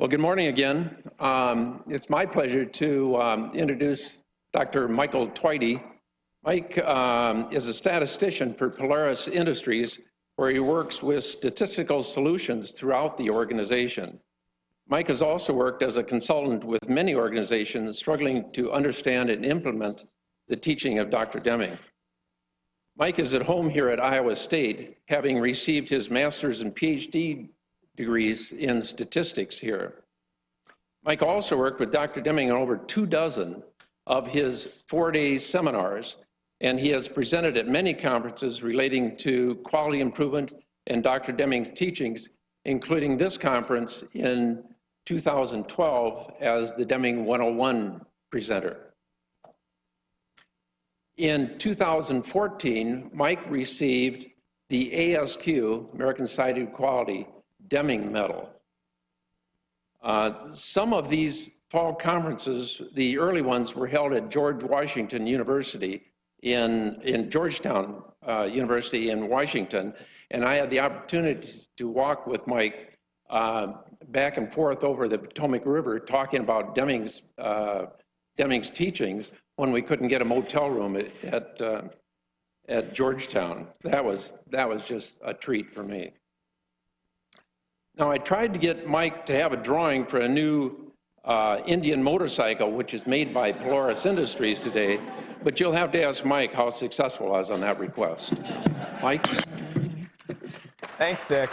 Well, good morning again. It's my pleasure to introduce Dr. Michael Tveite. Mike is a statistician for Polaris Industries, where he works with statistical solutions throughout the organization. Mike has also worked as a consultant with many organizations struggling to understand and implement the teaching of Dr. Deming. Mike is at home here at Iowa State, having received his master's and PhD degrees in statistics here. Mike also worked with Dr. Deming on over 24 of his 4-day seminars, and he has presented at many conferences relating to quality improvement and Dr. Deming's teachings, including this conference in 2012 as the Deming 101 presenter. In 2014, Mike received the ASQ, American Society of Quality, Deming Medal. Some of these fall conferences, the early ones, were held at George Washington University in Georgetown University in Washington, and I had the opportunity to walk with Mike back and forth over the Potomac River talking about Deming's teachings when we couldn't get a motel room at Georgetown. That was just a treat for me. Now, I tried to get Mike to have a drawing for a new Indian motorcycle, which is made by Polaris Industries today, but you'll have to ask Mike how successful I was on that request. Mike? Thanks, Dick.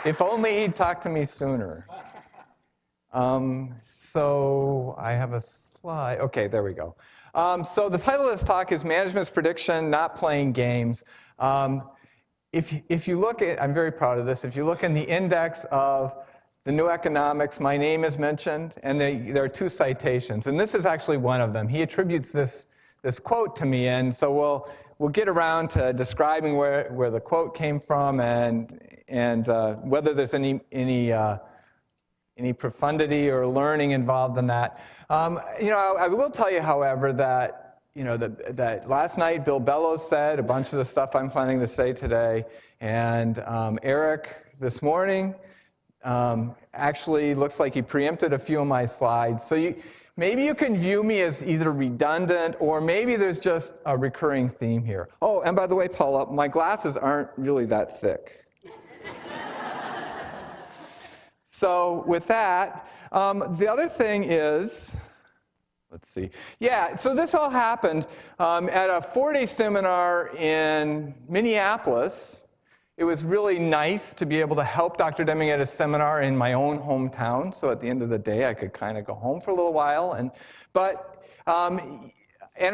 If only he'd talked to me sooner. So I have a slide. Okay, there we go. So the title of this talk is Management's Prediction, Not Playing Games. If you look at, I'm very proud of this, if you look in the index of the New Economics, my name is mentioned, and there are 2 citations, and this is actually one of them. He attributes this quote to me, and so we'll get around to describing where the quote came from and whether there's any profundity or learning involved in that. I will tell you, however, that that last night Bill Bellows said a bunch of the stuff I'm planning to say today, and Eric this morning actually looks like he preempted a few of my slides. So maybe you can view me as either redundant or maybe there's just a recurring theme here. Oh, and by the way, Paula, my glasses aren't really that thick. So with that, the other thing is, let's see. Yeah, so this all happened at a 4-day seminar in Minneapolis. It was really nice to be able to help Dr. Deming at a seminar in my own hometown. So at the end of the day, I could kind of go home for a little while. And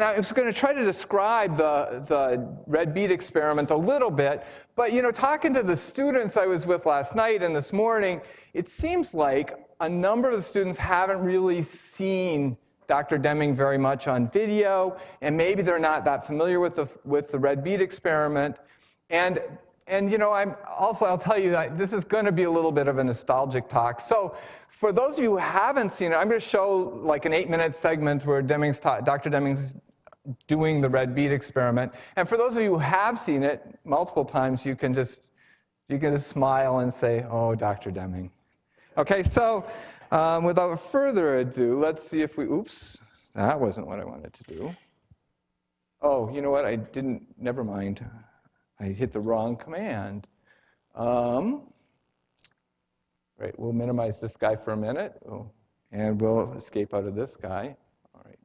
I was going to try to describe the red bead experiment a little bit, but talking to the students I was with last night and this morning, it seems like a number of the students haven't really seen Dr. Deming very much on video, and maybe they're not that familiar with the red bead experiment. And I'll tell you that this is going to be a little bit of a nostalgic talk. So for those of you who haven't seen it, I'm going to show like an 8-minute segment where Dr. Deming's doing the red bead experiment. And for those of you who have seen it multiple times, you can just smile and say, "Oh, Dr. Deming." Okay, so without further ado, let's see if oops, that wasn't what I wanted to do. Oh, you know what? Never mind. I hit the wrong command. Right, we'll minimize this guy for a minute, and we'll escape out of this guy. All right.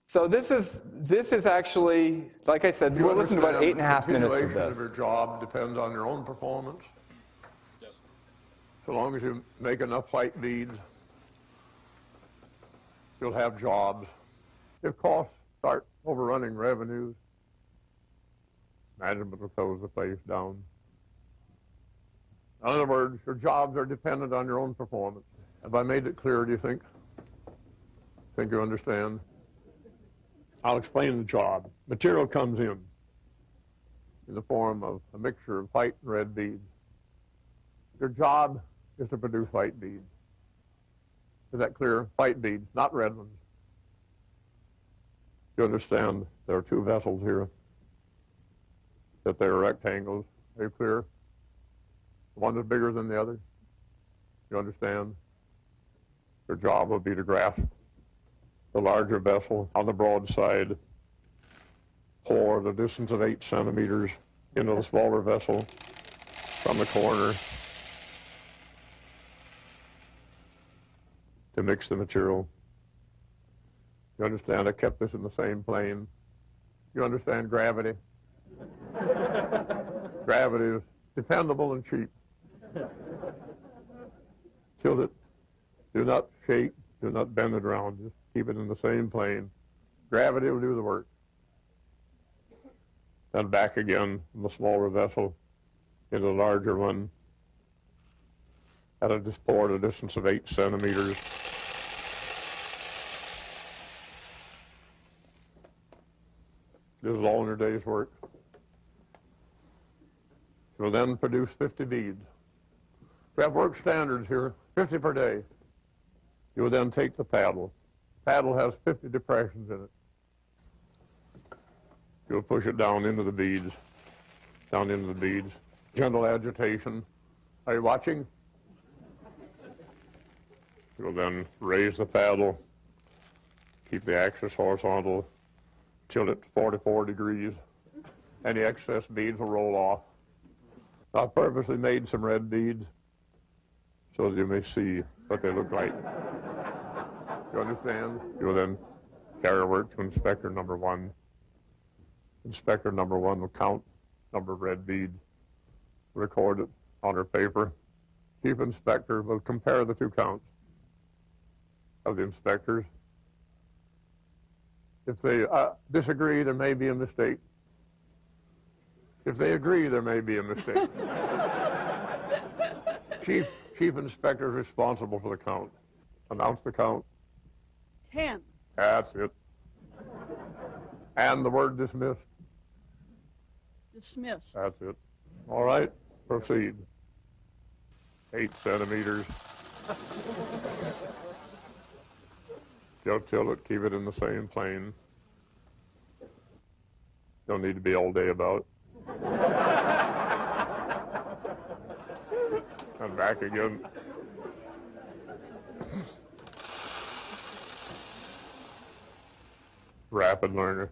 So this is actually, like I said, we'll listen to about 8.5 minutes of this. Your job depends on your own performance. Yes. So long as you make enough white beads, you'll have jobs. If costs start overrunning revenues, management will close the place down. In other words, your jobs are dependent on your own performance. Have I made it clear, do you think? Think you understand? I'll explain the job. Material comes in the form of a mixture of white and red beads. Your job is to produce white beads. Is that clear? White beads, not red ones. You understand there are 2 vessels here. that they are rectangles. Are you clear? One is bigger than the other. You understand? Your job would be to grasp the larger vessel on the broad side, pour the distance of 8 centimeters into the smaller vessel from the corner to mix the material. You understand? I kept this in the same plane. You understand gravity? Gravity is dependable and cheap. Tilt it. Do not shake. Do not bend it around. Just keep it in the same plane. Gravity will do the work. Then back again from the smaller vessel into the larger one at a just pour at a distance of 8 centimeters. This is all in your day's work. You'll then produce 50 beads. We have work standards here, 50 per day. You will then take the paddle. The paddle has 50 depressions in it. You'll push it down into the beads, down into the beads. Gentle agitation. Are you watching? You'll then raise the paddle, keep the axis horizontal, tilt it to 44 degrees. Any excess beads will roll off. I purposely made some red beads so that you may see what they look like. You understand? You will then carry work to inspector number 1. Inspector number 1 will count number of red beads, record it on her paper. Chief inspector will compare the 2 counts of the inspectors. If they disagree, there may be a mistake. If they agree, there may be a mistake. Chief inspector is responsible for the count. Announce the count. 10. That's it. And the word dismissed. Dismissed. That's it. All right, proceed. 8 centimeters. Just tilt it, keep it in the same plane. Don't need to be all day about it. And back again. Rapid learner.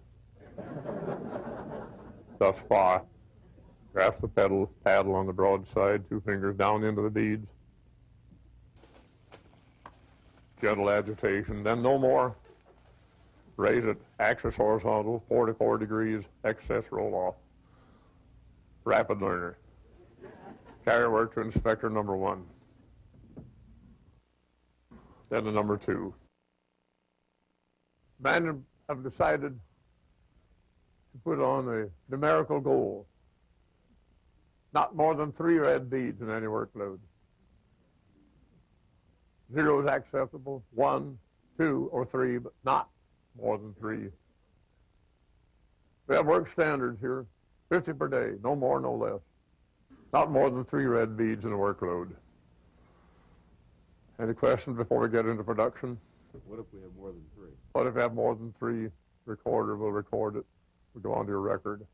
Thus far. Grasp the paddle on the broad side, 2 fingers down into the beads. Gentle agitation, then no more. Raise it, axis horizontal, 44 degrees, excess roll off. Rapid learner. Carry work to inspector number 1. Then to number 2. Men have decided to put on a numerical goal. Not more than 3 red beads in any workload. 0 is acceptable, 1, 2, or 3, but not more than 3. We have work standards here, 50 per day, no more, no less. Not more than 3 red beads in a workload. Any questions before we get into production? What if we have more than 3? What if we have more than 3? Recorder will record it. We'll go on to your record.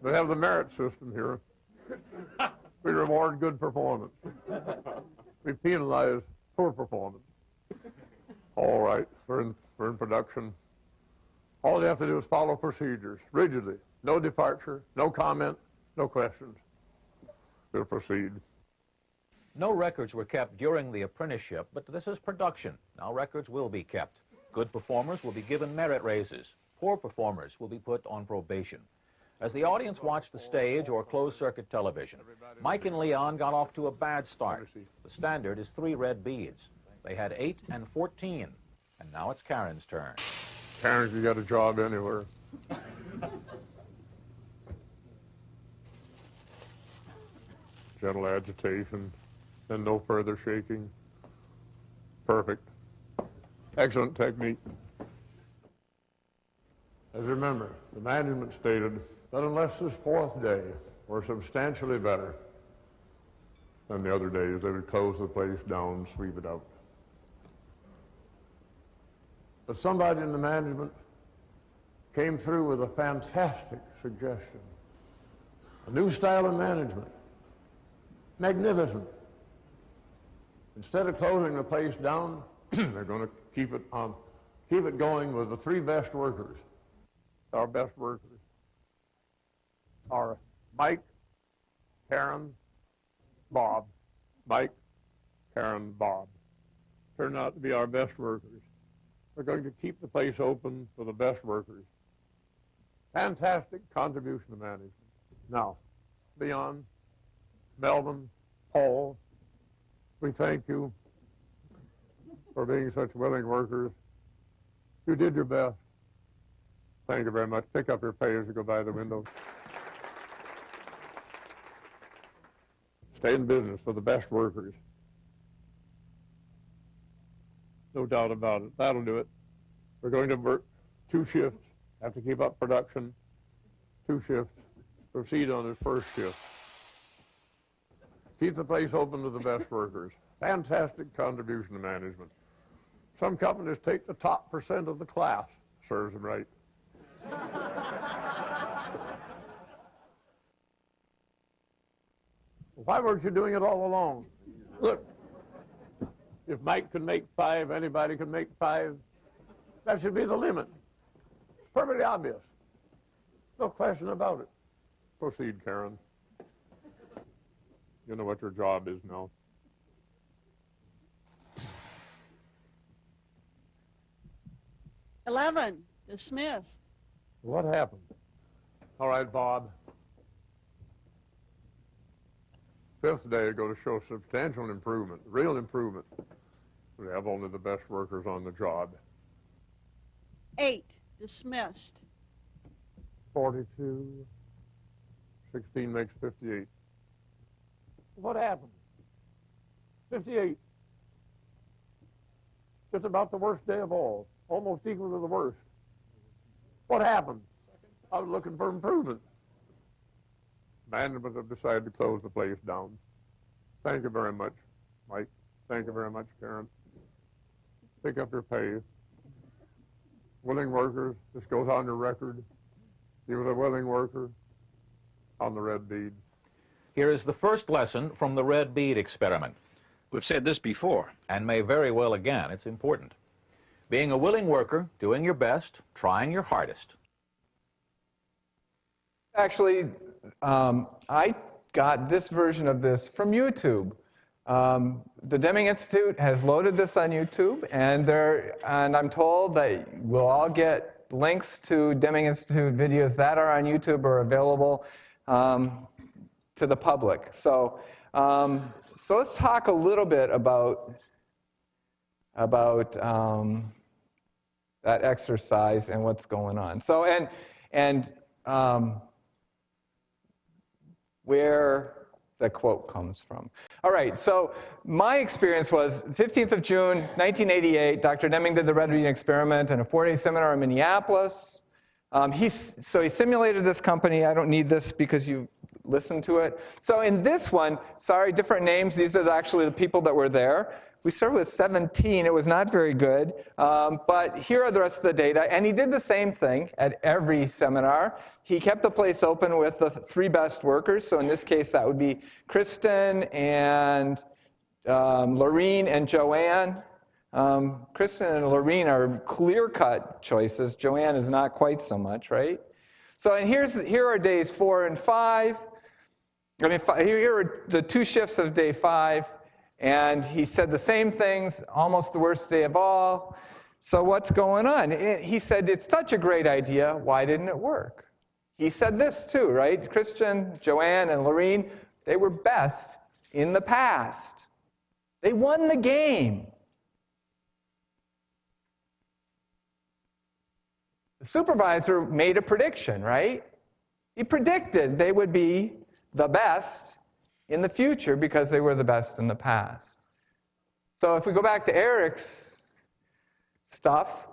We have the merit system here. We reward good performance. We penalize poor performance. All right, we're in production. All you have to do is follow procedures rigidly. No departure, no comment, no questions. We'll proceed. No records were kept during the apprenticeship, but this is production. Now records will be kept. Good performers will be given merit raises. Poor performers will be put on probation. As the audience watched the stage or closed-circuit television, Mike and Leon got off to a bad start. The standard is 3 red beads. They had 8 and 14, and now it's Karen's turn. Karen, you got a job anywhere. Gentle agitation, and no further shaking. Perfect. Excellent technique. As remember, the management stated that unless this 4th day were substantially better than the other days, they would close the place down, sweep it out. But somebody in the management came through with a fantastic suggestion. A new style of management. Magnificent. Instead of closing the place down, they're going to keep it going with the three best workers. Our best workers are Mike, Karen, Bob. Mike, Karen, Bob. Turned out to be our best workers. We're going to keep the place open for the best workers. Fantastic contribution to management. Now, Leon, Melvin, Paul, we thank you for being such willing workers. You did your best. Thank you very much. Pick up your pay as you go by the window. Stay in business for the best workers. No doubt about it. That'll do it. We're going to work 2 shifts. Have to keep up production. 2 shifts. Proceed on his first shift. Keep the place open to the best workers. Fantastic contribution to management. Some companies take the top % of the class. Serves them right. Why weren't you doing it all along? Look, if Mike can make 5, anybody can make 5. That should be the limit. It's perfectly obvious. No question about it. Proceed, Karen. You know what your job is now. Dismissed. What happened? All right, Bob. 5th day, going to show substantial improvement, real improvement. We have only the best workers on the job. 8. Dismissed. 42, 16 makes 58. What happened? 58. Just about the worst day of all, almost equal to the worst. What happened? I was looking for improvement. Management have decided to close the place down. Thank you very much, Mike. Thank you very much, Karen. Pick up your pay. Willing workers, this goes on your record. He was a willing worker on the red bead. Here is the first lesson from the red bead experiment, We've said this before. and may very well again. It's important. Being a willing worker, doing your best, trying your hardest. Actually, I got this version of this from YouTube. The Deming Institute has loaded this on YouTube, and I'm told that we'll all get links to Deming Institute videos that are on YouTube are available to the public. So let's talk a little bit about that exercise and what's going on. So where the quote comes from. All right, so my experience was 15th of June, 1988, Dr. Deming did the red bead experiment in a 4-day seminar in Minneapolis. He simulated this company. I don't need this because you've listened to it. So in this one, sorry, different names. These are actually the people that were there. We started with 17. It was not very good. But here are the rest of the data. And he did the same thing at every seminar. He kept the place open with the 3 best workers. So in this case, that would be Kristen and Lorene and Joanne. Kristen and Lorene are clear-cut choices. Joanne is not quite so much, right? So and here are days 4 and 5. Here are the 2 shifts of day 5. And he said the same things, almost the worst day of all. So what's going on? He said, it's such a great idea. Why didn't it work? He said this too, right? Christian, Joanne, and Lorene, they were best in the past. They won the game. The supervisor made a prediction, right? He predicted they would be the best in the future because they were the best in the past. So if we go back to Eric's stuff,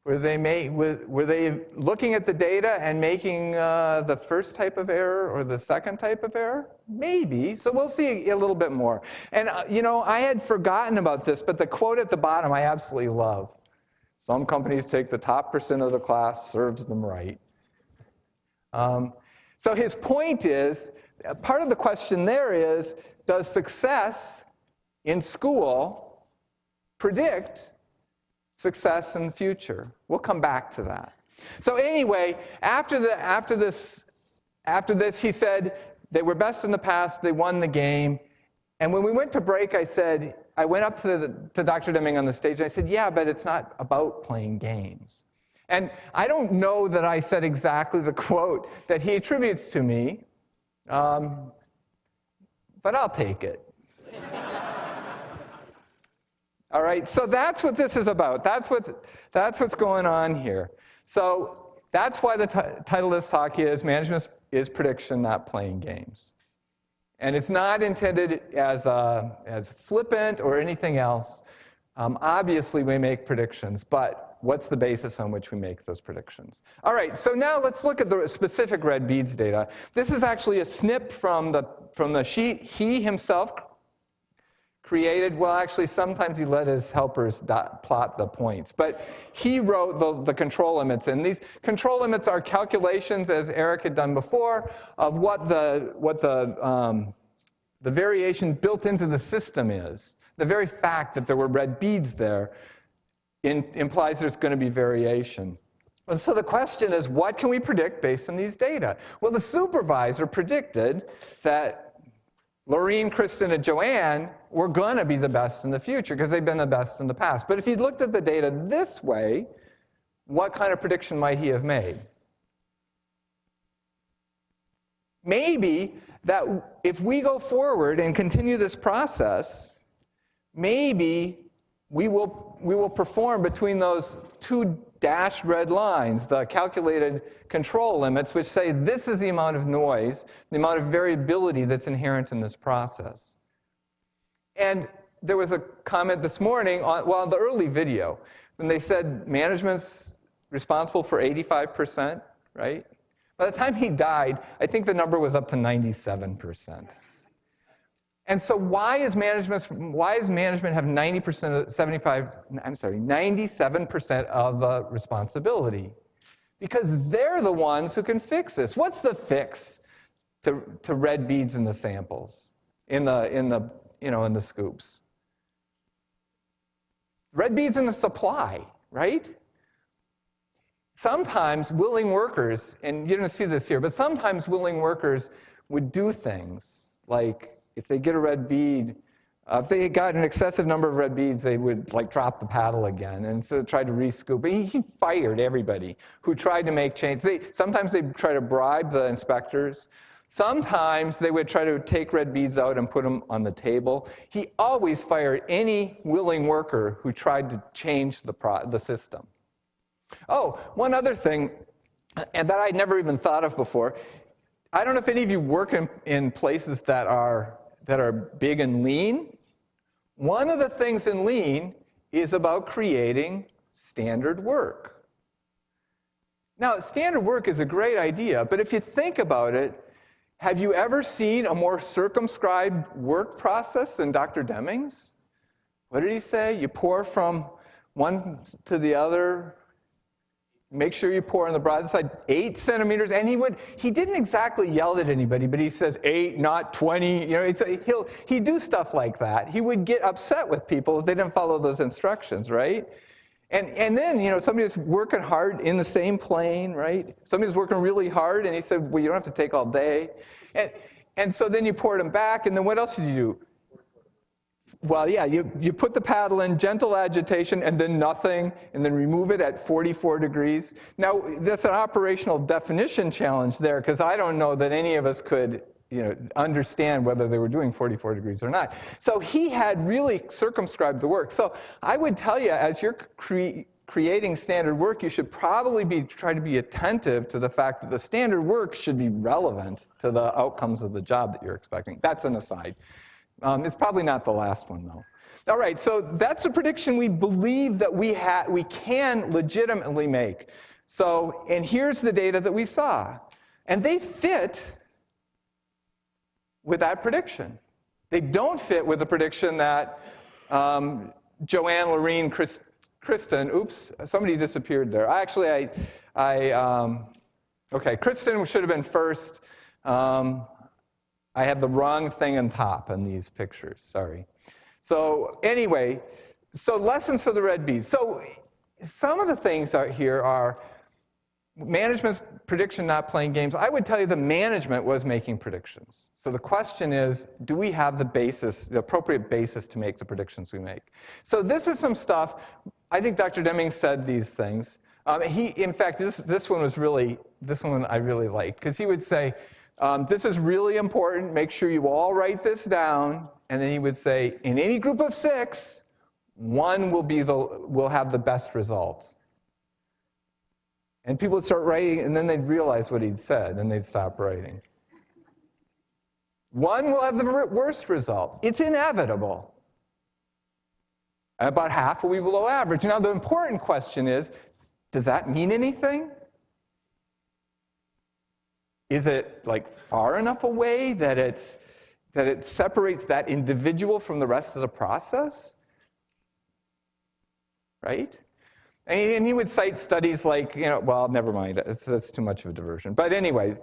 were they looking at the data and making the first type of error or the second type of error? Maybe. So we'll see a little bit more. And I had forgotten about this, but the quote at the bottom I absolutely love. Some companies take the top % of the class, serves them right. So his point is, part of the question there is, does success in school predict success in the future? We'll come back to that. So anyway, after this, he said they were best in the past, they won the game. And when we went to break, I went up to Dr. Deming on the stage, and I said, yeah, but it's not about playing games. And I don't know that I said exactly the quote that he attributes to me, but I'll take it. All right, so that's what this is about. That's what's going on here. So that's why the title of this talk is Management is Prediction, Not Playing Games. And it's not intended as flippant or anything else. Obviously, we make predictions, but what's the basis on which we make those predictions? All right, so now let's look at the specific red beads data. This is actually a snip from the sheet he himself created. Well, actually, sometimes he let his helpers plot the points. But he wrote the control limits. And these control limits are calculations, as Eric had done before, of what the variation built into the system is. The very fact that there were red beads there implies there's going to be variation. And so the question is, what can we predict based on these data? Well, the supervisor predicted that Laureen, Kristen, and Joanne were going to be the best in the future because they've been the best in the past. But if he looked at the data this way, what kind of prediction might he have made? Maybe that if we go forward and continue this process, maybe we will perform between those two dashed red lines, the calculated control limits, which say this is the amount of noise, the amount of variability that's inherent in this process. And there was a comment this morning on the early video, when they said management's responsible for 85%, right? By the time he died, I think the number was up to 97%. And so why does management have 97% of the responsibility? Because they're the ones who can fix this. What's the fix to red beads in the samples, in the scoops? Red beads in the supply, right? Sometimes willing workers, and you're going to see this here, but sometimes willing workers would do things like, if they get a red bead, if they got an excessive number of red beads, they would drop the paddle again and so try to re-scoop. He fired everybody who tried to make changes. Sometimes they'd try to bribe the inspectors. Sometimes they would try to take red beads out and put them on the table. He always fired any willing worker who tried to change the system. Oh, one other thing, and that I'd never even thought of before. I don't know if any of you work in places that are big and lean. One of the things in lean is about creating standard work. Now, standard work is a great idea, but if you think about it, have you ever seen a more circumscribed work process than Dr. Deming's? What did he say? You pour from one to the other. Make sure you pour on the broad side 8 centimeters. And he didn't exactly yell at anybody, but he says 8, not 20. He'd do stuff like that. He would get upset with people if they didn't follow those instructions, right? And then, somebody's working hard in the same plane, right? Somebody's working really hard, and he said, well, you don't have to take all day. And so then you poured them back, and then what else did you do? Well, yeah, you put the paddle in, gentle agitation, and then nothing, and then remove it at 44 degrees. Now, that's an operational definition challenge there, because I don't know that any of us could understand whether they were doing 44 degrees or not. So he had really circumscribed the work. So I would tell you, as you're creating standard work, you should probably try to be attentive to the fact that the standard work should be relevant to the outcomes of the job that you're expecting. That's an aside. It's probably not the last one, though. All right, so that's a prediction we believe that we can legitimately make. So, and here's the data that we saw. And they fit with that prediction. They don't fit with the prediction that Joanne, Laureen, Kristen, oops, somebody disappeared there. Okay, Kristen should have been first. I have the wrong thing on top in these pictures, sorry. So anyway, so lessons for the red beads. So some of the things out here are management's prediction, not playing games. I would tell you the management was making predictions. So the question is, do we have the basis, the appropriate basis to make the predictions we make? So this is some stuff. I think Dr. Deming said these things. In fact, this one I really liked, because he would say, this is really important. Make sure you all write this down. And then he would say, in any group of 6, one will have the best results. And people would start writing, and then they'd realize what he'd said, and they'd stop writing. One will have the worst result. It's inevitable. And about half will be below average. Now, the important question is, does that mean anything? Is it far enough away that it separates that individual from the rest of the process? Right? And he would cite studies well, never mind, that's too much of a diversion. But anyway,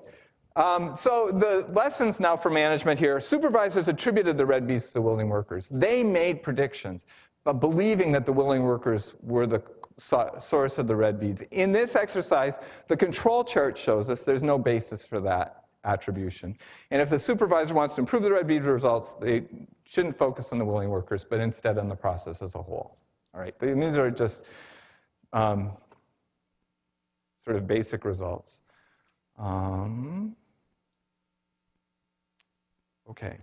so the lessons now for management here, supervisors attributed the red beads to the willing workers. They made predictions, but believing that the willing workers were the source of the red beads. In this exercise, the control chart shows us there's no basis for that attribution. And if the supervisor wants to improve the red bead results, they shouldn't focus on the willing workers, but instead on the process as a whole. All right, these are just sort of basic results. Okay.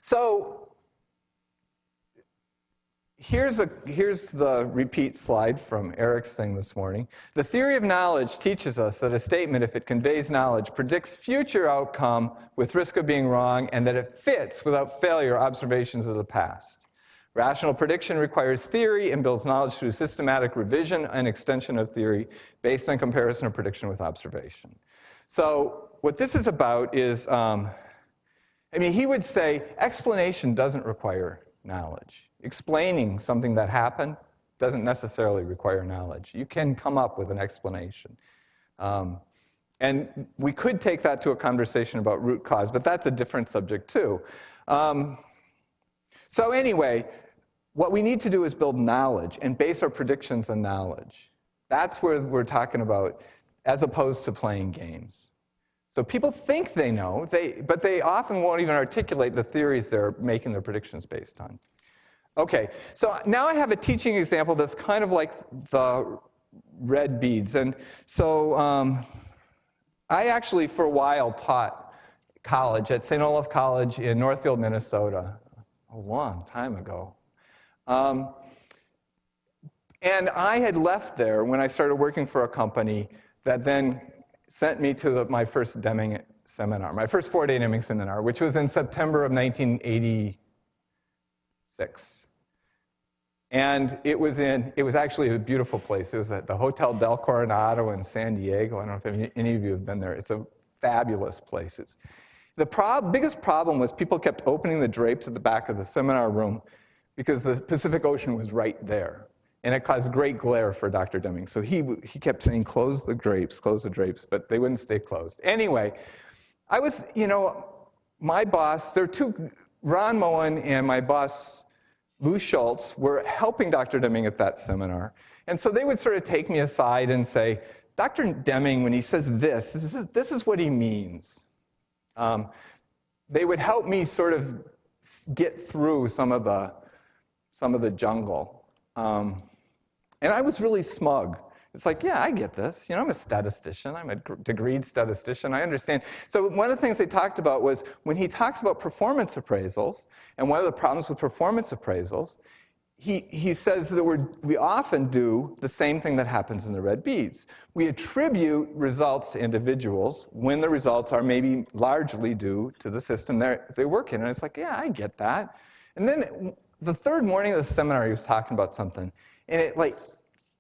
So here's the repeat slide from Eric's thing this morning. The theory of knowledge teaches us that a statement, if it conveys knowledge, predicts future outcome with risk of being wrong, and that it fits without failure observations of the past. Rational prediction requires theory and builds knowledge through systematic revision and extension of theory based on comparison of prediction with observation. So what this is about is, he would say explanation doesn't require knowledge. Explaining something that happened doesn't necessarily require knowledge. You can come up with an explanation. And we could take that to a conversation about root cause, but that's a different subject too. So anyway, what we need to do is build knowledge and base our predictions on knowledge. That's where we're talking about, as opposed to playing games. So people think they know, but they often won't even articulate the theories they're making their predictions based on. Okay, so now I have a teaching example that's kind of like the red beads. And so I actually, for a while, taught college at St. Olaf College in Northfield, Minnesota, a long time ago. And I had left there when I started working for a company that then sent me to my first Deming seminar, my first 4-day Deming seminar, which was in September of 1986. And it was actually a beautiful place. It was at the Hotel Del Coronado in San Diego. I don't know if any of you have been there. It's a fabulous place. The biggest problem was people kept opening the drapes at the back of the seminar room because the Pacific Ocean was right there. And it caused great glare for Dr. Deming. So he kept saying, close the drapes, but they wouldn't stay closed. Anyway, I was, my boss, there were two, Ron Moen and my boss, Lou Schultz, were helping Dr. Deming at that seminar. And so they would sort of take me aside and say, Dr. Deming, when he says this is what he means. They would help me sort of get through some of the jungle. And I was really smug. It's like, yeah, I get this. I'm a statistician. I'm a degreed statistician. I understand. So one of the things they talked about was when he talks about performance appraisals, and one of the problems with performance appraisals, he says that we often do the same thing that happens in the red beads. We attribute results to individuals when the results are maybe largely due to the system they work in. And it's like, yeah, I get that. And then the third morning of the seminar, he was talking about something, and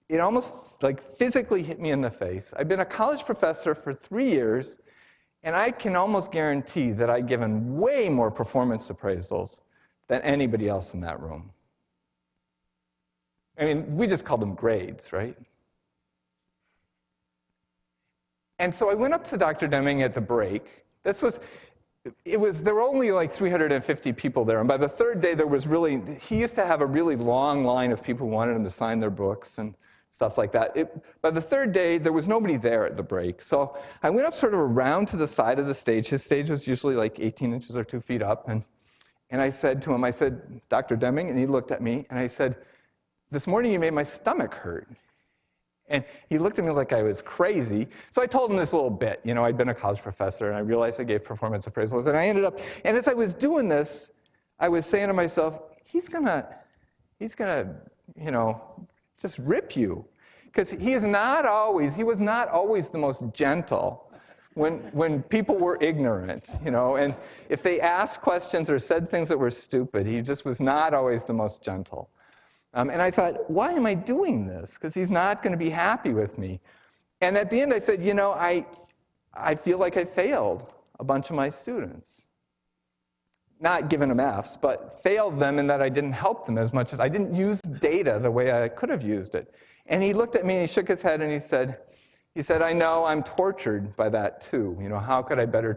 it almost physically hit me in the face. I've been a college professor for 3 years, and I can almost guarantee that I've given way more performance appraisals than anybody else in that room. I mean, we just called them grades, right? And so I went up to Dr. Deming at the break. There were only like 350 people there. And by the third day, he used to have a really long line of people who wanted him to sign their books and stuff like that. By the third day, there was nobody there at the break. So I went up sort of around to the side of the stage. His stage was usually like 18 inches or 2 feet up. And I said to him, I said, Dr. Deming, and he looked at me, and I said, this morning you made my stomach hurt. And he looked at me like I was crazy. So I told him this little bit. You know, I'd been a college professor, and I realized I gave performance appraisals. And I ended up, and as I was doing this, I was saying to myself, he's gonna, you know, just rip you. Because he was not always the most gentle when people were ignorant, you know. And if they asked questions or said things that were stupid, he just was not always the most gentle. And I thought, why am I doing this? Because he's not going to be happy with me. And at the end, I said, you know, I feel like I failed a bunch of my students. Not given them Fs, but failed them in that I didn't help them as much as I didn't use data the way I could have used it. And he looked at me and he shook his head and he said, I know I'm tortured by that too. You know, how could I better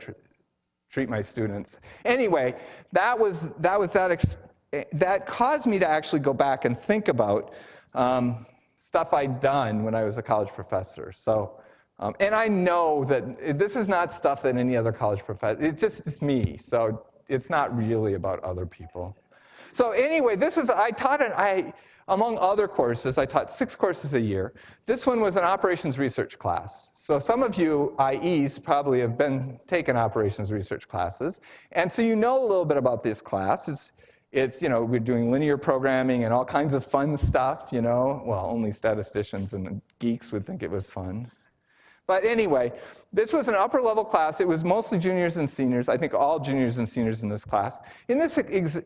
treat my students? Anyway, that caused me to actually go back and think about stuff I'd done when I was a college professor. So, and I know that this is not stuff that any other college professor, it's me. So it's not really about other people. So anyway, among other courses, I taught 6 courses a year. This one was an operations research class. So some of you IEs probably have taken operations research classes. And so you know a little bit about this class. It's, you know, we're doing linear programming and all kinds of fun stuff, you know. Well, only statisticians and geeks would think it was fun. But anyway, this was an upper level class. It was mostly juniors and seniors. I think all juniors and seniors in this class. In this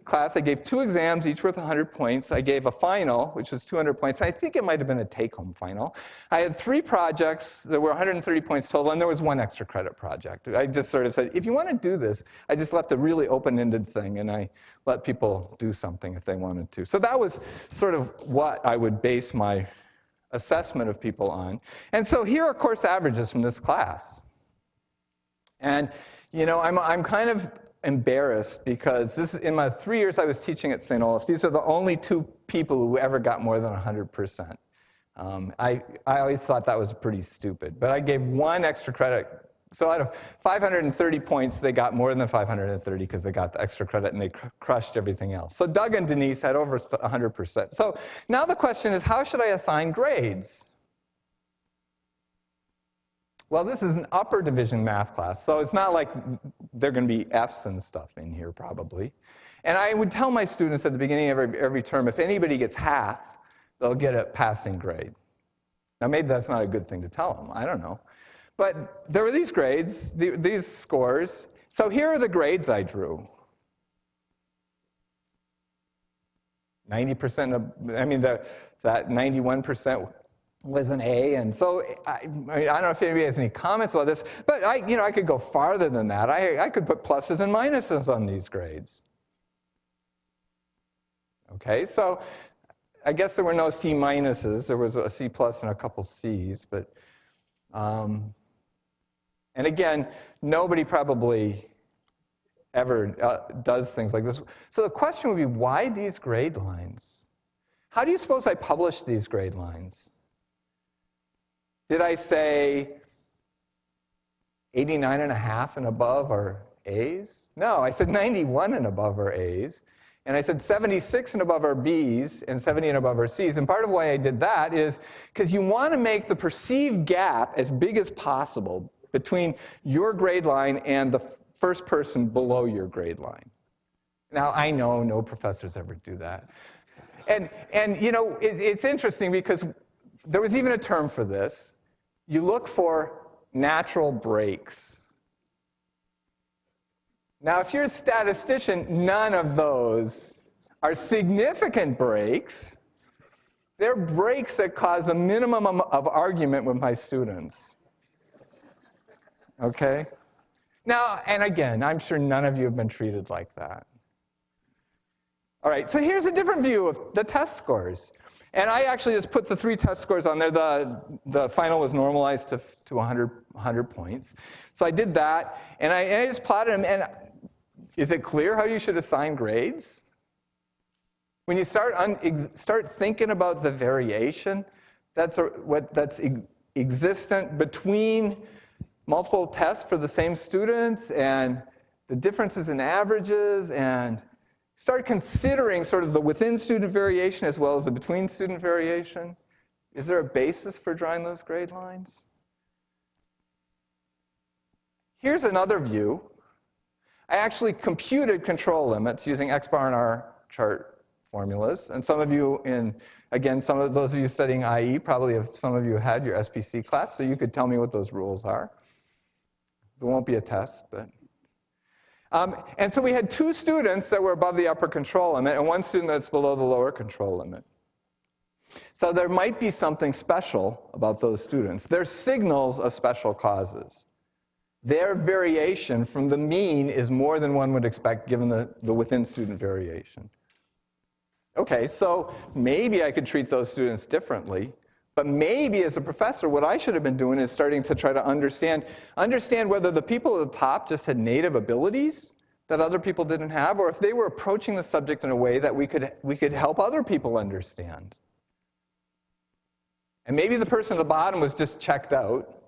class, I gave 2 exams, each worth 100 points. I gave a final, which was 200 points. I think it might have been a take-home final. I had 3 projects that were 130 points total, and there was 1 extra credit project. I just sort of said, if you want to do this, I just left a really open-ended thing, and I let people do something if they wanted to. So that was sort of what I would base my assessment of people on. And so here are course averages from this class. And, you know, I'm kind of embarrassed because in my 3 years I was teaching at St. Olaf, these are the only 2 people who ever got more than 100%. I always thought that was pretty stupid, but I gave 1 extra credit. So out of 530 points, they got more than 530 because they got the extra credit and they crushed everything else. So Doug and Denise had over 100%. So now the question is, how should I assign grades? Well, this is an upper division math class, so it's not like they're going to be Fs and stuff in here probably. And I would tell my students at the beginning of every term, if anybody gets half, they'll get a passing grade. Now maybe that's not a good thing to tell them, I don't know. But there were these grades, these scores. So here are the grades I drew. 90%, I mean, that 91% was an A. And so I don't know if anybody has any comments about this, but I could go farther than that. I could put pluses and minuses on these grades. Okay, so I guess there were no C minuses. There was a C plus and a couple Cs, but and again, nobody probably ever does things like this. So the question would be, why these grade lines? How do you suppose I published these grade lines? Did I say 89.5 and above are A's? No, I said 91 and above are A's. And I said 76 and above are B's, and 70 and above are C's. And part of why I did that is because you want to make the perceived gap as big as possible between your grade line and the first person below your grade line. Now, I know no professors ever do that. And you know, it's interesting because there was even a term for this. You look for natural breaks. Now, if you're a statistician, none of those are significant breaks. They're breaks that cause a minimum of argument with my students. Okay? Now, and again, I'm sure none of you have been treated like that. All right, so here's a different view of the test scores. And I actually just put the 3 test scores on there. The final was normalized to 100 points. So I did that, and I just plotted them. And is it clear how you should assign grades? When you start thinking about the variation that's existent between multiple tests for the same students and the differences in averages, and start considering sort of the within-student variation as well as the between-student variation. Is there a basis for drawing those grade lines? Here's another view. I actually computed control limits using X bar and R chart formulas. And some of you again, some of those of you studying IE probably some of you had your SPC class, so you could tell me what those rules are. There won't be a test, but. And so we had 2 students that were above the upper control limit and 1 student that's below the lower control limit. So there might be something special about those students. They're signals of special causes. Their variation from the mean is more than one would expect given the within-student variation. Okay, so maybe I could treat those students differently, but maybe as a professor, what I should have been doing is starting to try to understand whether the people at the top just had native abilities that other people didn't have, or if they were approaching the subject in a way that we could help other people understand. And maybe the person at the bottom was just checked out,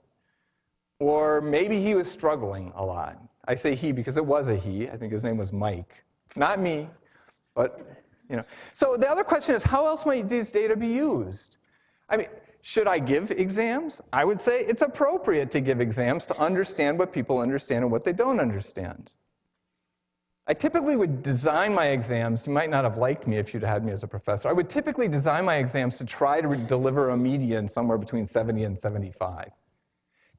or maybe he was struggling a lot. I say he because it was a he. I think his name was Mike. Not me, but, you know. So the other question is, how else might these data be used? I mean, should I give exams? I would say it's appropriate to give exams to understand what people understand and what they don't understand. I typically would design my exams. You might not have liked me if you'd had me as a professor. I would typically design my exams to try to deliver a median somewhere between 70 and 75.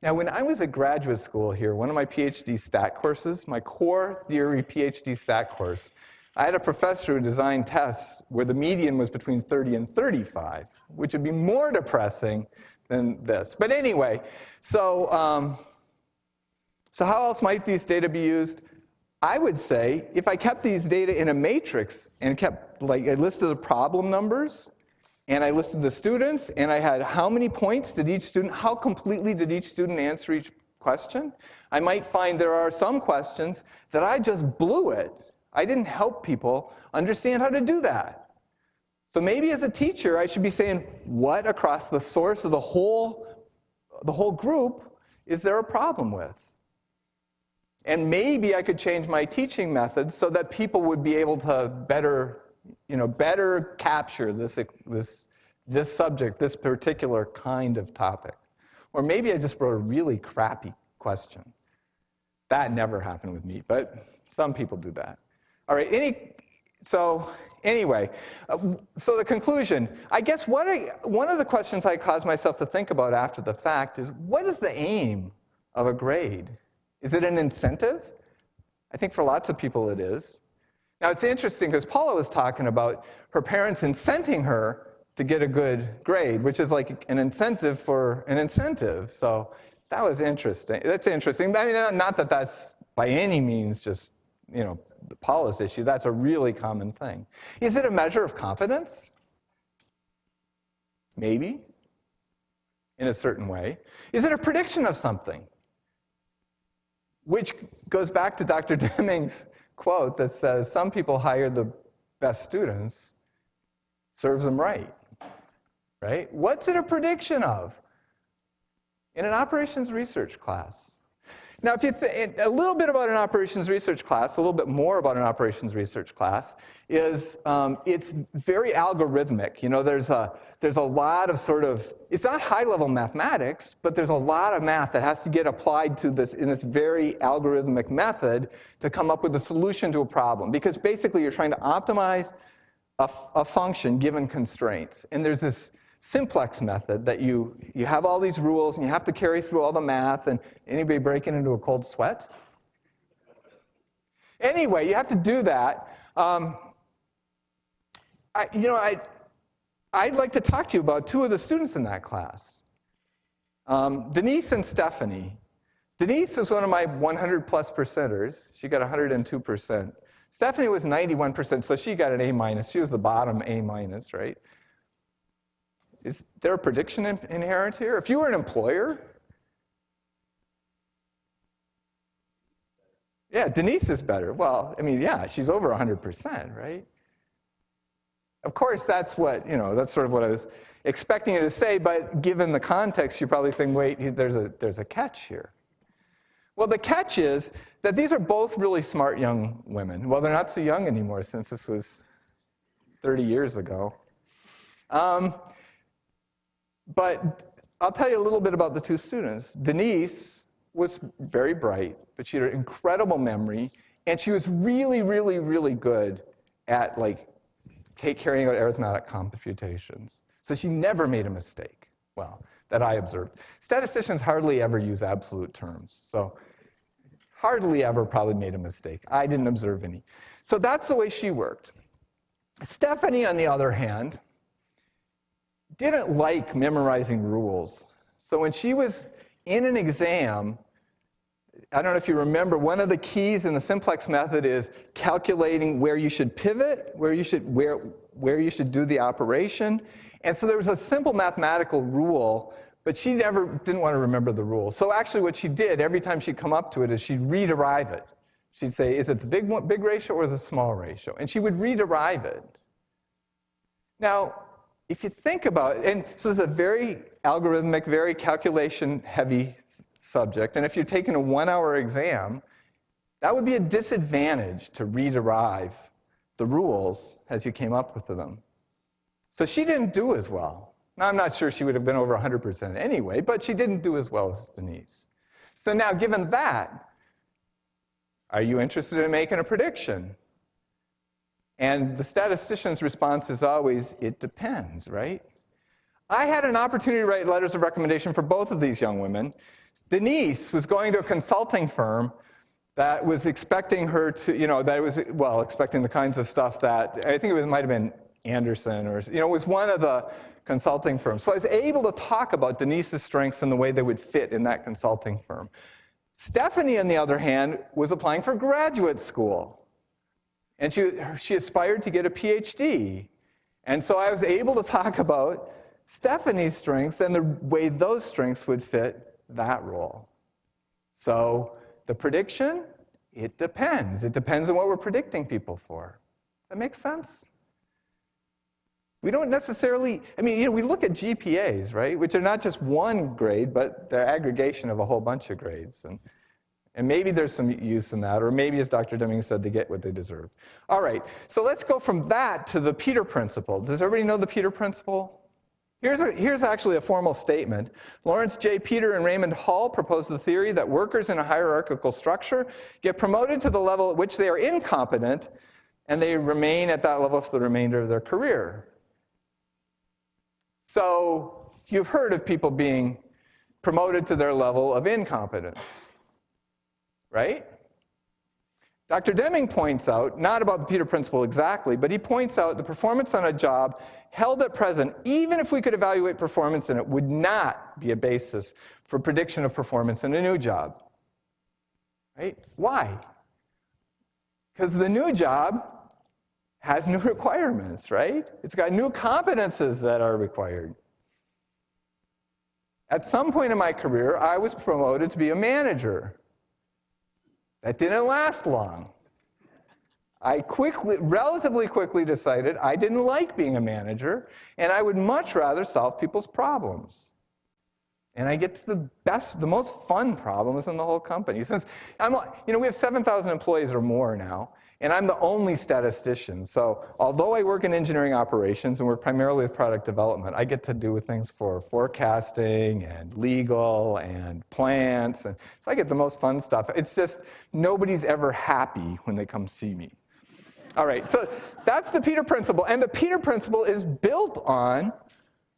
Now, when I was at graduate school here, one of my PhD stat courses, my core theory PhD stat course, I had a professor who designed tests where the median was between 30 and 35, which would be more depressing than this. But anyway, so how else might these data be used? I would say if I kept these data in a matrix and kept, I listed the problem numbers, and I listed the students, and I had how many points did each student, how completely did each student answer each question, I might find there are some questions that I just blew it. I didn't help people understand how to do that. So maybe as a teacher, I should be saying, what across the source of the whole group is there a problem with? And maybe I could change my teaching methods so that people would be able to better capture this subject, this particular kind of topic. Or maybe I just wrote a really crappy question. That never happened with me, but some people do that. All right, so the conclusion, I guess one of the questions I caused myself to think about after the fact is, what is the aim of a grade? Is it an incentive? I think for lots of people it is. Now it's interesting because Paula was talking about her parents incenting her to get a good grade, which is like an incentive for an incentive. So that was interesting. That's interesting. I mean, not that that's by any means just, Paula's issue. That's a really common thing. Is it a measure of competence? Maybe, in a certain way. Is it a prediction of something? Which goes back to Dr. Deming's quote that says, some people hire the best students, serves them right? What's it a prediction of? In an operations research class. Now, if you think a little bit about an operations research class, a little bit more about an operations research class, is it's very algorithmic. There's a lot of it's not high-level mathematics, but there's a lot of math that has to get applied to this in this very algorithmic method to come up with a solution to a problem. Because basically, you're trying to optimize a function given constraints. And there's this simplex method that you have all these rules and you have to carry through all the math. And anybody breaking into a cold sweat? Anyway, you have to do that. I'd like to talk to you about 2 of the students in that class, Denise and Stephanie. Denise is one of my 100+ percenters. She got 102%. Stephanie was 91%, so she got an A-. She was the bottom A-, right? Is there a prediction inherent here? If you were an employer, yeah, Denise is better. Well, I mean, yeah, she's over 100%, right? Of course, that's what, that's sort of what I was expecting you to say, but given the context, you're probably saying, wait, there's a catch here. Well, the catch is that these are both really smart young women. Well, they're not so young anymore since this was 30 years ago. But I'll tell you a little bit about the two students. Denise was very bright, but she had an incredible memory, and she was really, really, really good at carrying out arithmetic computations. So she never made a mistake, well, that I observed. Statisticians hardly ever use absolute terms, so hardly ever probably made a mistake. I didn't observe any. So that's the way she worked. Stephanie, on the other hand, didn't like memorizing rules. So when she was in an exam, I don't know if you remember, one of the keys in the simplex method is calculating where you should pivot, where you should do the operation. And so there was a simple mathematical rule, but she didn't want to remember the rule. So actually what she did, every time she'd come up to it, is she'd rederive it. She'd say, is it the big ratio or the small ratio? And she would rederive it. Now, if you think about it, and so this is a very algorithmic, very calculation-heavy subject, and if you're taking a 1-hour exam, that would be a disadvantage to rederive the rules as you came up with them. So she didn't do as well. Now, I'm not sure she would have been over 100% anyway, but she didn't do as well as Denise. So now, given that, are you interested in making a prediction? And the statistician's response is always, it depends, right? I had an opportunity to write letters of recommendation for both of these young women. Denise was going to a consulting firm that was expecting her to, expecting the kinds of stuff that, I think might have been Anderson or, it was one of the consulting firms. So I was able to talk about Denise's strengths and the way they would fit in that consulting firm. Stephanie, on the other hand, was applying for graduate school. And she aspired to get a PhD. And so I was able to talk about Stephanie's strengths and the way those strengths would fit that role. So the prediction, it depends. It depends on what we're predicting people for. Does that make sense? We don't necessarily, we look at GPAs, right? Which are not just one grade, but the aggregation of a whole bunch of grades. And maybe there's some use in that, or maybe, as Dr. Deming said, they get what they deserve. All right, so let's go from that to the Peter Principle. Does everybody know the Peter Principle? Here's actually a formal statement. Lawrence J. Peter and Raymond Hull proposed the theory that workers in a hierarchical structure get promoted to the level at which they are incompetent, and they remain at that level for the remainder of their career. So you've heard of people being promoted to their level of incompetence, right? Dr. Deming points out, not about the Peter Principle exactly, but he points out the performance on a job held at present, even if we could evaluate performance in it, would not be a basis for prediction of performance in a new job. Right? Why? Because the new job has new requirements, right? It's got new competences that are required. At some point in my career, I was promoted to be a manager. That didn't last long. I relatively quickly decided I didn't like being a manager, and I would much rather solve people's problems. And I get to the most fun problems in the whole company. Since we have 7,000 employees or more now, and I'm the only statistician. So although I work in engineering operations and work primarily with product development, I get to do things for forecasting and legal and plants. And so I get the most fun stuff. It's just nobody's ever happy when they come see me. All right, so that's the Peter Principle. And the Peter Principle is built on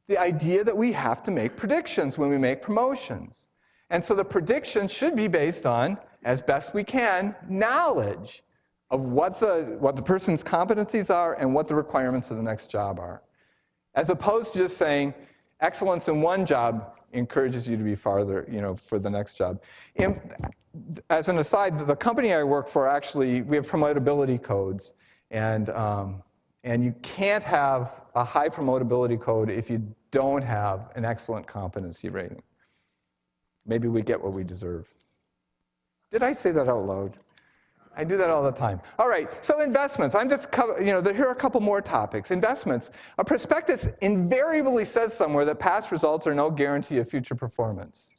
the idea that we have to make predictions when we make promotions. And so the prediction should be based on, as best we can, knowledge of what the person's competencies are and what the requirements of the next job are. As opposed to just saying, excellence in one job encourages you to be farther, for the next job. As an aside, the company I work for, actually, we have promotability codes, and you can't have a high promotability code if you don't have an excellent competency rating. Maybe we get what we deserve. Did I say that out loud? I do that all the time. All right, so investments. Here are a couple more topics. Investments. A prospectus invariably says somewhere that past results are no guarantee of future performance.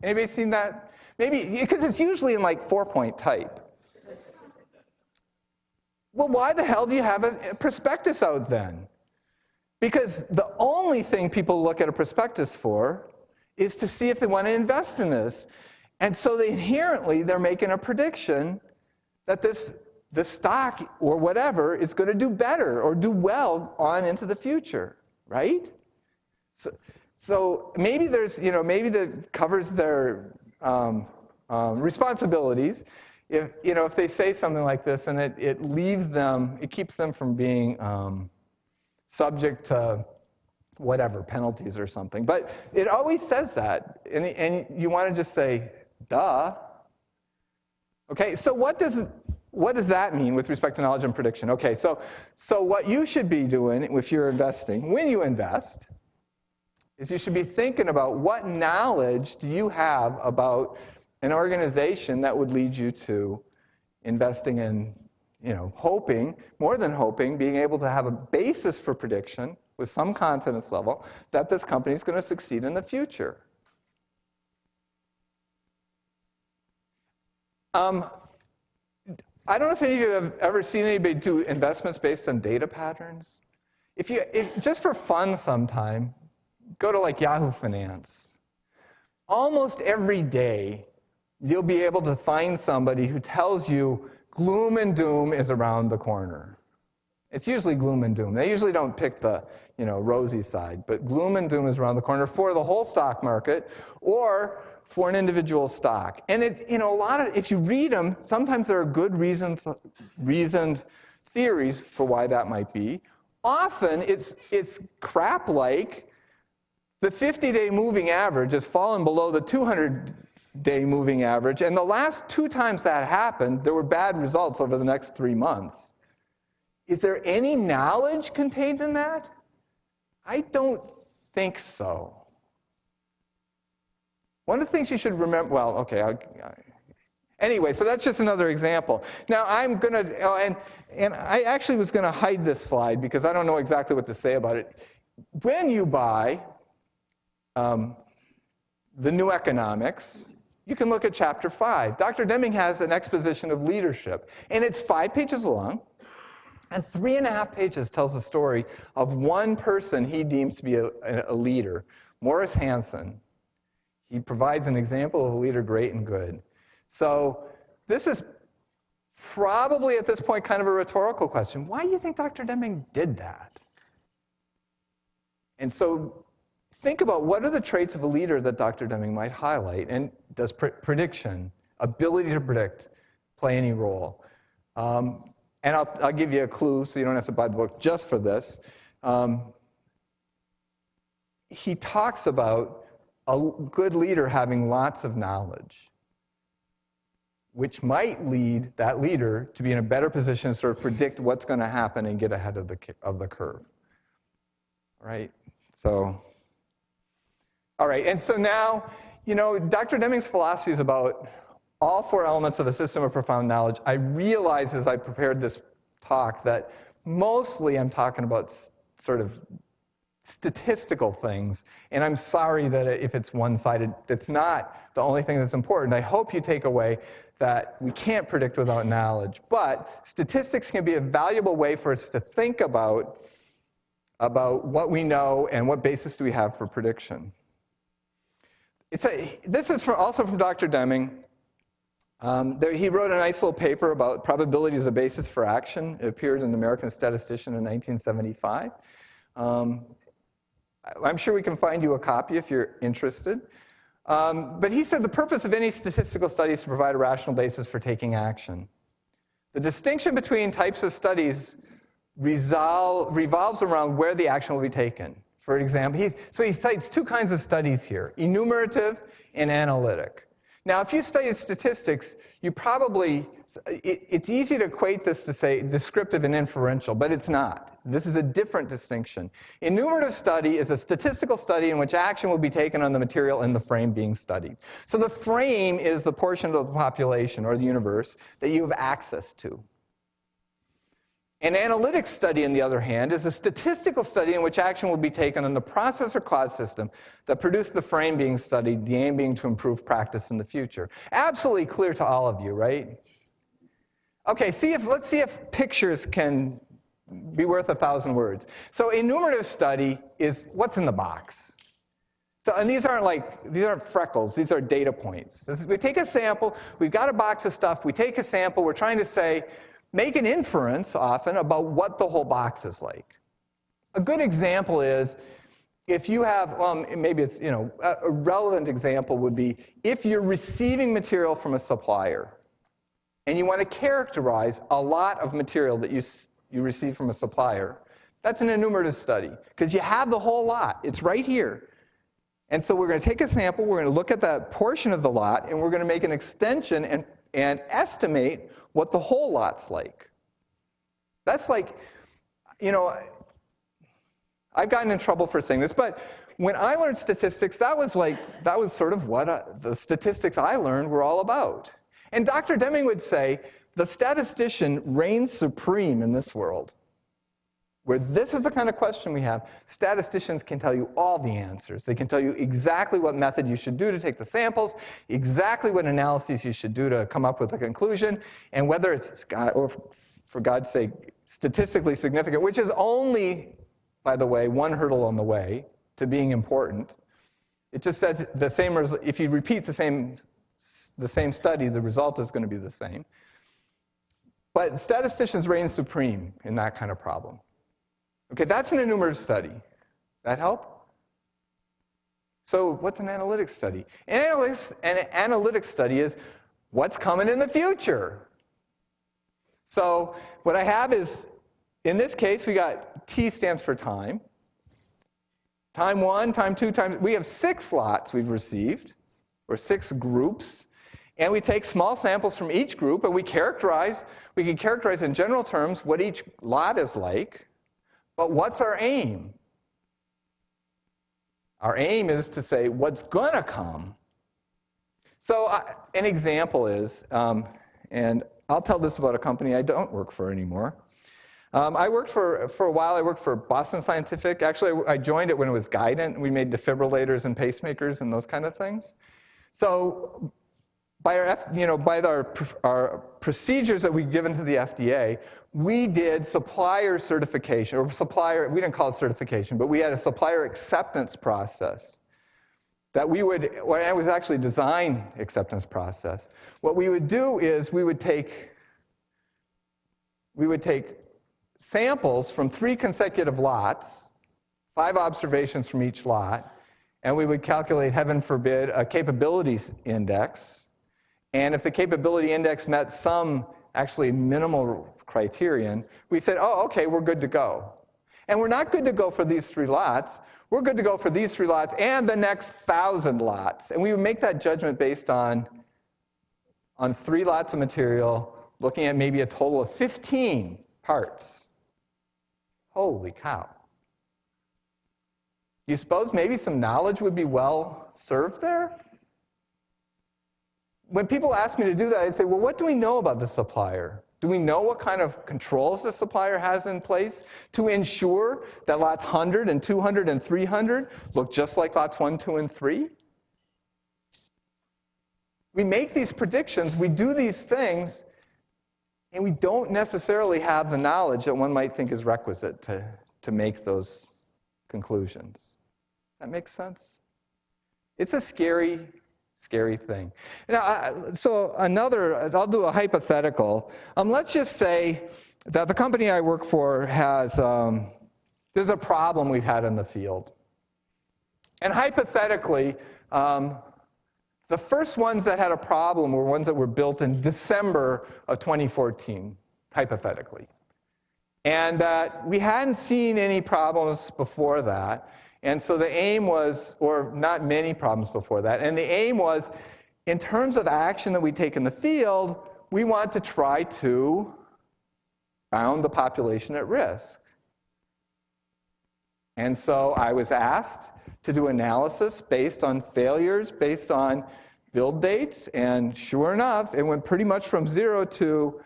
Anybody seen that? Maybe, because it's usually in like 4-point type. Well, why the hell do you have a prospectus out then? Because the only thing people look at a prospectus for is to see if they want to invest in this. And so they're making a prediction that the stock or whatever is going to do better or do well on into the future, right? So maybe maybe that covers their responsibilities. If they say something like this, and it keeps them from being subject to whatever penalties or something. But it always says that, and you want to just say, duh. Okay, so what does that mean with respect to knowledge and prediction? Okay, so what you should be doing if you're investing, when you invest, is you should be thinking about what knowledge do you have about an organization that would lead you to investing in, hoping, more than hoping, being able to have a basis for prediction with some confidence level that this company is going to succeed in the future. I don't know if any of you have ever seen anybody do investments based on data patterns. If just for fun sometime, go to like Yahoo Finance. Almost every day, you'll be able to find somebody who tells you gloom and doom is around the corner. It's usually gloom and doom. They usually don't pick the rosy side, but gloom and doom is around the corner for the whole stock market or for an individual stock. And if you read them, sometimes there are good reasoned theories for why that might be. Often it's crap like the 50-day moving average has fallen below the 200-day moving average, and the last 2 times that happened, there were bad results over the next 3 months. Is there any knowledge contained in that? I don't think so. One of the things you should remember, anyway, so that's just another example. Now I'm going to, and I actually was going to hide this slide because I don't know exactly what to say about it. When you buy the New Economics, you can look at Chapter 5. Dr. Deming has an exposition of leadership, and it's 5 pages long, and 3.5 pages tells the story of one person he deems to be a leader, Morris Hansen. He provides an example of a leader great and good. So this is probably at this point kind of a rhetorical question. Why do you think Dr. Deming did that? And so think about what are the traits of a leader that Dr. Deming might highlight, and does prediction, ability to predict, play any role? And I'll give you a clue so you don't have to buy the book just for this. He talks about a good leader having lots of knowledge, which might lead that leader to be in a better position to sort of predict what's going to happen and get ahead of the curve. All right? So, all right, and so now, Dr. Deming's philosophy is about all 4 elements of a system of profound knowledge. I realized as I prepared this talk that mostly I'm talking about sort of statistical things, and I'm sorry that if it's one-sided, it's not the only thing that's important. I hope you take away that we can't predict without knowledge, but statistics can be a valuable way for us to think about what we know and what basis do we have for prediction. This is also from Dr. Deming. He wrote a nice little paper about probability as a basis for action. It appeared in the American Statistician in 1975. I'm sure we can find you a copy if you're interested. But he said the purpose of any statistical study is to provide a rational basis for taking action. The distinction between types of studies revolves around where the action will be taken. for example. So he cites two kinds of studies here, enumerative and analytic. Now, if you study statistics, you probably, it's easy to equate this to say descriptive and inferential, but it's not. This is a different distinction. Enumerative study is a statistical study in which action will be taken on the material in the frame being studied. So the frame is the portion of the population or the universe that you have access to. An analytic study, on the other hand, is a statistical study in which action will be taken on the process or cause system that produced the frame being studied, the aim being to improve practice in the future. Absolutely clear to all of you, right? Okay, let's see if pictures can be worth 1,000 words. So enumerative study is what's in the box. So, and these aren't freckles, these are data points. We take a sample, we've got a box of stuff, we take a sample, we're trying to say, make an inference often about what the whole box is like. A good example is if you have, maybe it's, a relevant example would be if you're receiving material from a supplier and you want to characterize a lot of material that you receive from a supplier, that's an enumerative study because you have the whole lot. It's right here. And so we're going to take a sample, we're going to look at that portion of the lot, and we're going to make an extension and estimate what the whole lot's like. That's like, I've gotten in trouble for saying this, but when I learned statistics, that was sort of what the statistics I learned were all about. And Dr. Deming would say, the statistician reigns supreme in this world. Where this is the kind of question we have, statisticians can tell you all the answers. They can tell you exactly what method you should do to take the samples, exactly what analyses you should do to come up with a conclusion, and whether it's, or for God's sake, statistically significant, which is only, by the way, one hurdle on the way to being important. It just says the same, if you repeat the same study, the result is going to be the same. But statisticians reign supreme in that kind of problem. Okay, that's an enumerative study. That help? So what's an analytic study? An analytic study is what's coming in the future. So what I have is, in this case, we got T stands for time. Time 1, time 2, we have 6 lots we've received, or 6 groups. And we take small samples from each group, and we can characterize in general terms what each lot is like. But what's our aim? Our aim is to say what's going to come. So an example is, and I'll tell this about a company I don't work for anymore. I worked for a while, I worked for Boston Scientific. Actually, I joined it when it was Guidant. We made defibrillators and pacemakers and those kind of things. So by our procedures that we've given to the FDA, we did supplier certification, or we didn't call it certification, but we had a supplier acceptance process that it was actually a design acceptance process. What we would do is we would take samples from 3 consecutive lots, 5 observations from each lot, and we would calculate, heaven forbid, a capabilities index. And if the capability index met some actually minimal criterion, we said, oh, okay, we're good to go. And we're not good to go for these 3 lots. We're good to go for these 3 lots and the next 1,000 lots. And we would make that judgment based on 3 lots of material, looking at maybe a total of 15 parts. Holy cow. Do you suppose maybe some knowledge would be well served there? When people ask me to do that, I'd say, well, what do we know about the supplier? Do we know what kind of controls the supplier has in place to ensure that lots 100 and 200 and 300 look just like lots 1, 2, and 3? We make these predictions, we do these things, and we don't necessarily have the knowledge that one might think is requisite to make those conclusions. That makes sense? It's a scary thing. Now, I'll do a hypothetical. Let's just say that the company I work for has, there's a problem we've had in the field. And hypothetically, the first ones that had a problem were ones that were built in December of 2014, hypothetically. and that we hadn't seen any problems before that. And so the aim was, or not many problems before that, and the aim was, in terms of action that we take in the field, we want to try to bound the population at risk. And so I was asked to do analysis based on failures, based on build dates, and sure enough, it went pretty much from 0 to,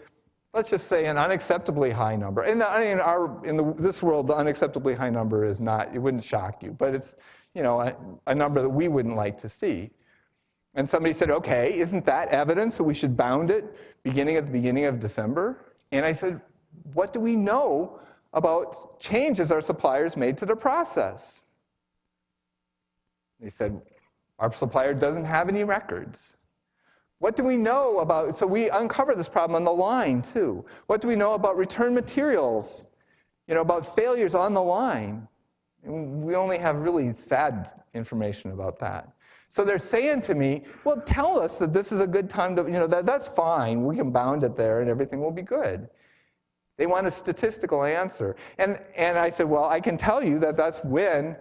let's just say, an unacceptably high number. In this world, the unacceptably high number is not, it wouldn't shock you, but it's, you know, a number that we wouldn't like to see. And somebody said, okay, isn't that evidence that we should bound it at the beginning of December? And I said, what do we know about changes our suppliers made to the process? They said, our supplier doesn't have any records. What do we know about, so we uncover this problem on the line too. What do we know about return materials? You know, about failures on the line. And we only have really sad information about that. So they're saying to me, well, tell us that this is a good time to, you know, that's fine. We can bound it there and everything will be good. They want a statistical answer. And I said, well, I can tell you that that's when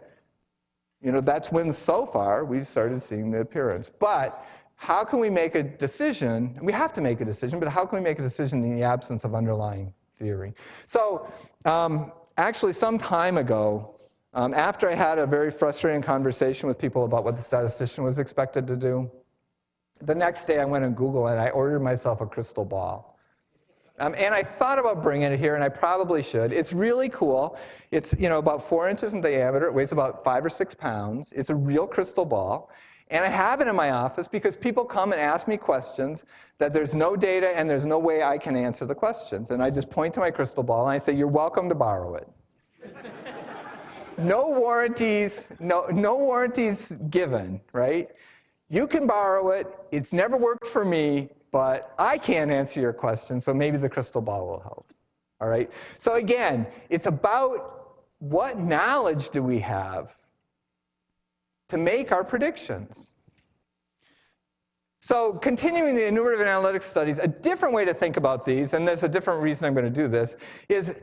so far we've started seeing the appearance. But how can we make a decision? We have to make a decision, but how can we make a decision in the absence of underlying theory? So actually some time ago, after I had a very frustrating conversation with people about what the statistician was expected to do, the next day I went on Google and I ordered myself a crystal ball. And I thought about bringing it here, and I probably should. It's really cool. It's, you know, about 4 inches in diameter. It weighs about 5 or 6 pounds. It's a real crystal ball. And I have it in my office because people come and ask me questions that there's no data and there's no way I can answer the questions. And I just point to my crystal ball and I say, you're welcome to borrow it. No warranties, no warranties given, right? You can borrow it. It's never worked for me, but I can't answer your question, so maybe the crystal ball will help. All right? So again, it's about what knowledge do we have to make our predictions. So continuing the enumerative analytic studies, a different way to think about these, and there's a different reason I'm going to do this, is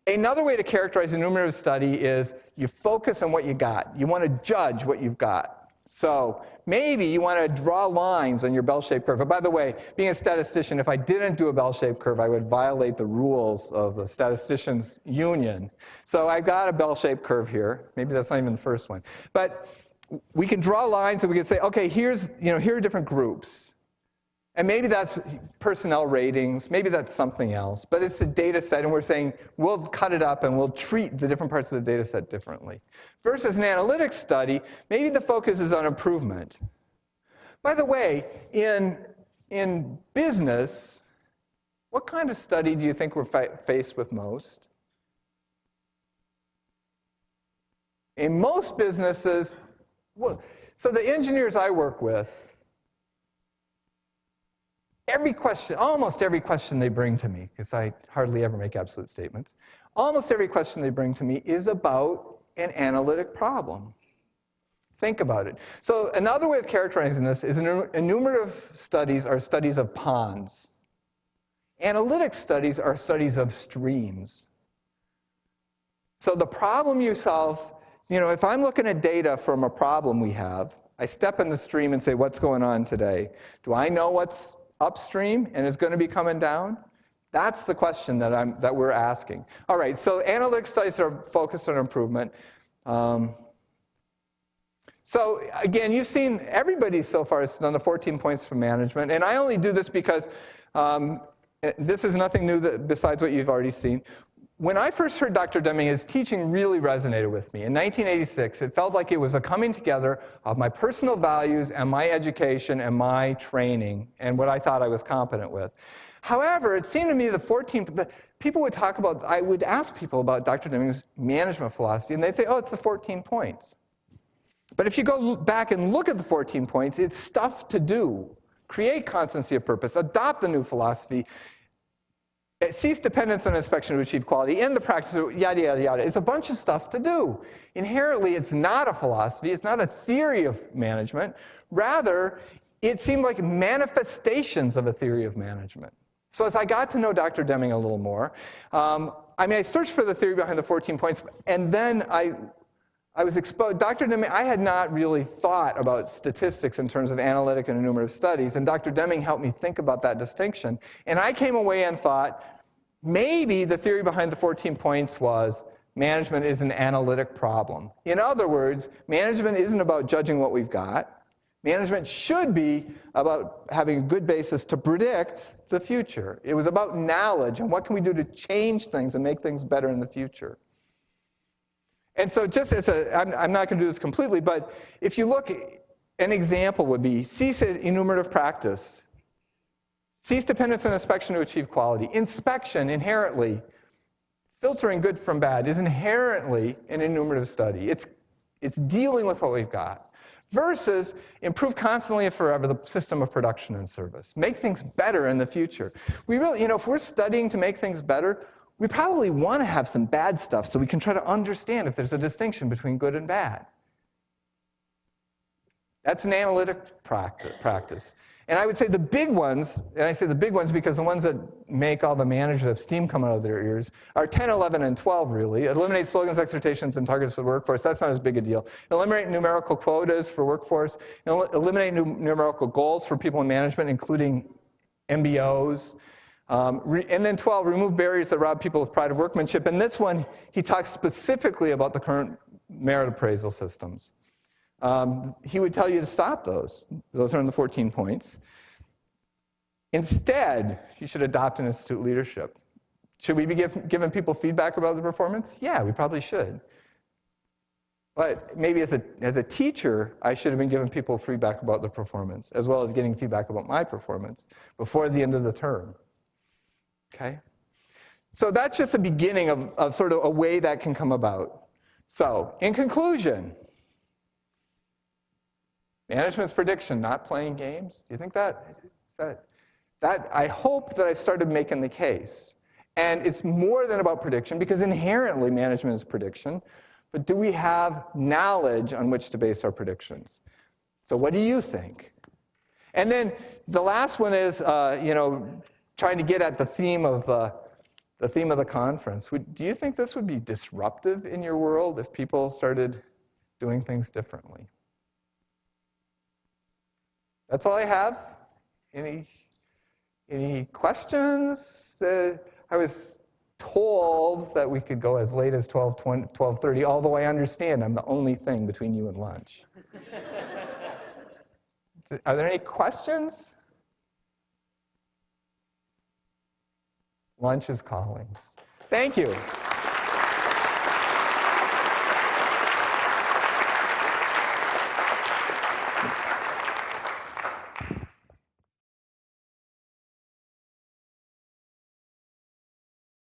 another way to characterize an enumerative study is you focus on what you got. You want to judge what you've got. So maybe you want to draw lines on your bell-shaped curve. But by the way, being a statistician, if I didn't do a bell-shaped curve, I would violate the rules of the statisticians' union. So I've got a bell-shaped curve here. Maybe that's not even the first one. But we can draw lines and we can say, okay, here are different groups. And maybe that's personnel ratings, maybe that's something else, but it's a data set and we're saying we'll cut it up and we'll treat the different parts of the data set differently. Versus an analytic study, maybe the focus is on improvement. By the way, in business, what kind of study do you think we're faced with most? In most businesses, well, so the engineers I work with, almost every question they bring to me, because I hardly ever make absolute statements, almost every question they bring to me is about an analytic problem. Think about it. So another way of characterizing this is enumerative studies are studies of ponds. Analytic studies are studies of streams. So the problem you solve, if I'm looking at data from a problem we have, I step in the stream and say, what's going on today? Do I know what's upstream and is going to be coming down? That's the question that we're asking. All right, so analytic studies are focused on improvement. So again, you've seen everybody so far has done the 14 points for management, and I only do this because this is nothing new besides what you've already seen. When I first heard Dr. Deming, his teaching really resonated with me. In 1986, it felt like it was a coming together of my personal values and my education and my training and what I thought I was competent with. However, it seemed to me people would talk about, I would ask people about Dr. Deming's management philosophy, and they'd say, oh, it's the 14 points. But if you go back and look at the 14 points, it's stuff to do. Create constancy of purpose, adopt the new philosophy, cease dependence on inspection to achieve quality, end the practice, yada, yada, yada. It's a bunch of stuff to do. Inherently, it's not a philosophy. It's not a theory of management. Rather, it seemed like manifestations of a theory of management. So as I got to know Dr. Deming a little more, I searched for the theory behind the 14 points, and then I was exposed. Dr. Deming, I had not really thought about statistics in terms of analytic and enumerative studies, and Dr. Deming helped me think about that distinction. And I came away and thought, maybe the theory behind the 14 points was management is an analytic problem. In other words, management isn't about judging what we've got. Management should be about having a good basis to predict the future. It was about knowledge and what can we do to change things and make things better in the future. And so just as I'm not going to do this completely, but if you look, an example would be cease enumerative practice. Cease dependence on inspection to achieve quality. Inspection inherently, filtering good from bad, is inherently an enumerative study. It's dealing with what we've got. Versus improve constantly and forever the system of production and service. Make things better in the future. We really, if we're studying to make things better, we probably want to have some bad stuff so we can try to understand if there's a distinction between good and bad. That's an analytic practice. And I would say the big ones, and I say the big ones because the ones that make all the managers have steam coming out of their ears, are 10, 11, and 12, really. Eliminate slogans, exhortations, and targets for the workforce. That's not as big a deal. Eliminate numerical quotas for workforce. Eliminate numerical goals for people in management, including MBOs. And then 12, remove barriers that rob people of pride of workmanship. And this one, he talks specifically about the current merit appraisal systems. He would tell you to stop those. Those are in the 14 points. Instead, you should adopt an institute leadership. Should we be giving people feedback about the performance? Yeah, we probably should. But maybe as a teacher, I should have been giving people feedback about the performance, as well as getting feedback about my performance before the end of the term. Okay? So that's just a beginning of sort of a way that can come about. So, in conclusion, management's prediction, not playing games. Do you think that I hope that I started making the case. And it's more than about prediction, because inherently management is prediction. But do we have knowledge on which to base our predictions? So what do you think? And then the last one is, trying to get at the theme of the conference. Do you think this would be disruptive in your world if people started doing things differently? That's all I have. Any questions? I was told that we could go as late as 12:30, although I understand I'm the only thing between you and lunch. Are there any questions? Lunch is calling. Thank you.